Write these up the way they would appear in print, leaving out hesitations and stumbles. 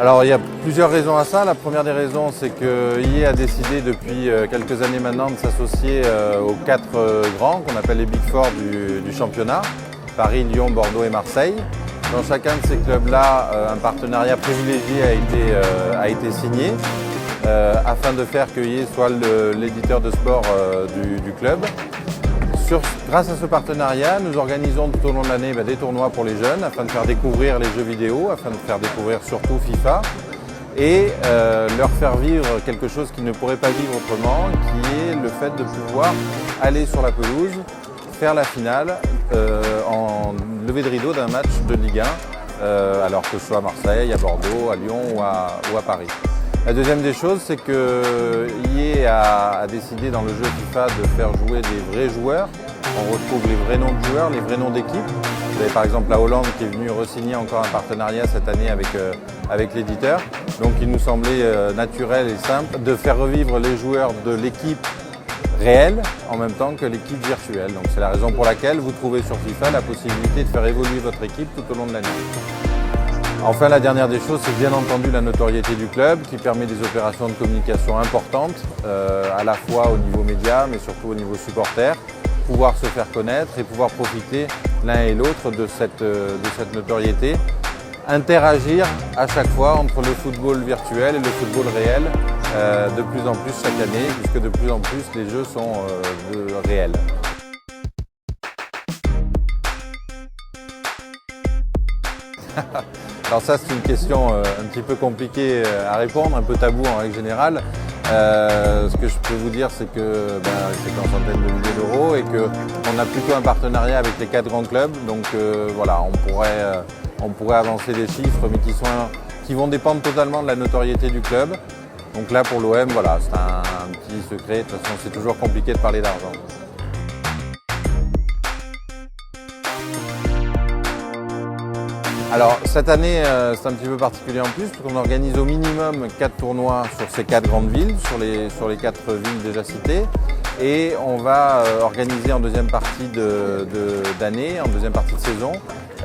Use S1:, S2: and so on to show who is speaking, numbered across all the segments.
S1: Alors il y a plusieurs raisons à ça. La première des raisons, c'est que EA a décidé depuis quelques années maintenant de s'associer aux quatre grands qu'on appelle les Big Four du championnat, Paris, Lyon, Bordeaux et Marseille. Dans chacun de ces clubs-là, un partenariat privilégié a été signé afin de faire que EA soit l'éditeur de sport du club. Grâce à ce partenariat, nous organisons tout au long de l'année des tournois pour les jeunes afin de faire découvrir les jeux vidéo, afin de faire découvrir surtout FIFA et leur faire vivre quelque chose qu'ils ne pourraient pas vivre autrement, qui est le fait de pouvoir aller sur la pelouse, faire la finale en levée de rideau d'un match de Ligue 1, alors que ce soit à Marseille, à Bordeaux, à Lyon ou à Paris. La deuxième des choses, c'est que EA a décidé dans le jeu FIFA de faire jouer des vrais joueurs. On retrouve les vrais noms de joueurs, les vrais noms d'équipes. Vous avez par exemple la Hollande qui est venue re-signer encore un partenariat cette année avec l'éditeur. Donc il nous semblait naturel et simple de faire revivre les joueurs de l'équipe réelle en même temps que l'équipe virtuelle. Donc c'est la raison pour laquelle vous trouvez sur FIFA la possibilité de faire évoluer votre équipe tout au long de l'année. Enfin, la dernière des choses, c'est bien entendu la notoriété du club qui permet des opérations de communication importantes, à la fois au niveau média, mais surtout au niveau supporter, pouvoir se faire connaître et pouvoir profiter l'un et l'autre de cette notoriété, interagir à chaque fois entre le football virtuel et le football réel, de plus en plus chaque année, puisque de plus en plus les jeux sont réels. Alors ça, c'est une question un petit peu compliquée à répondre, un peu tabou en règle générale. Ce que je peux vous dire, c'est que c'est qu'en centaines de milliers d'euros et qu'on a plutôt un partenariat avec les quatre grands clubs. Donc voilà, on pourrait avancer des chiffres, mais qui vont dépendre totalement de la notoriété du club. Donc là, pour l'OM, voilà, c'est un petit secret. De toute façon, c'est toujours compliqué de parler d'argent. Alors cette année, c'est un petit peu particulier en plus, puisqu'on organise au minimum 4 tournois sur ces 4 grandes villes, sur les 4 villes déjà citées. Et on va organiser en deuxième partie d'année, en deuxième partie de saison,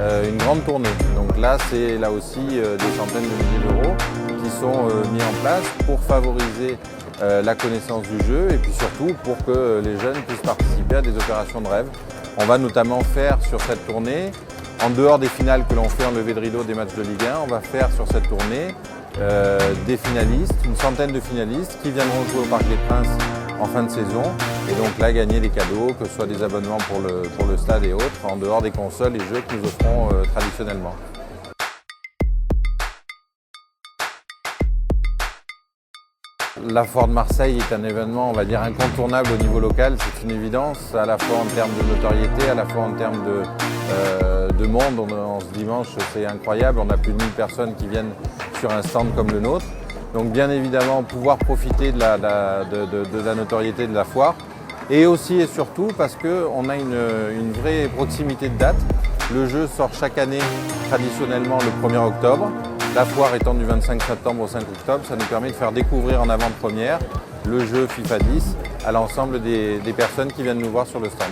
S1: une grande tournée. Donc là, c'est là aussi des centaines de milliers d'euros qui sont mis en place pour favoriser la connaissance du jeu et puis surtout pour que les jeunes puissent participer à des opérations de rêve. On va notamment faire sur cette tournée, en dehors des finales que l'on fait en levée de rideau des matchs de Ligue 1, on va faire sur cette tournée des finalistes, une centaine de finalistes qui viendront jouer au Parc des Princes en fin de saison et donc là gagner des cadeaux, que ce soit des abonnements pour le stade et autres, en dehors des consoles et jeux que nous offrons traditionnellement. La Foire de Marseille est un événement, on va dire, incontournable au niveau local, c'est une évidence, à la fois en termes de notoriété, à la fois en termes de monde. Ce dimanche, c'est incroyable, on a plus de 1000 personnes qui viennent sur un stand comme le nôtre. Donc bien évidemment, pouvoir profiter de la notoriété de la foire. Et aussi et surtout parce qu'on a une vraie proximité de date. Le jeu sort chaque année, traditionnellement le 1er octobre. La foire étant du 25 septembre au 5 octobre, ça nous permet de faire découvrir en avant-première le jeu FIFA 10 à l'ensemble des personnes qui viennent nous voir sur le stand.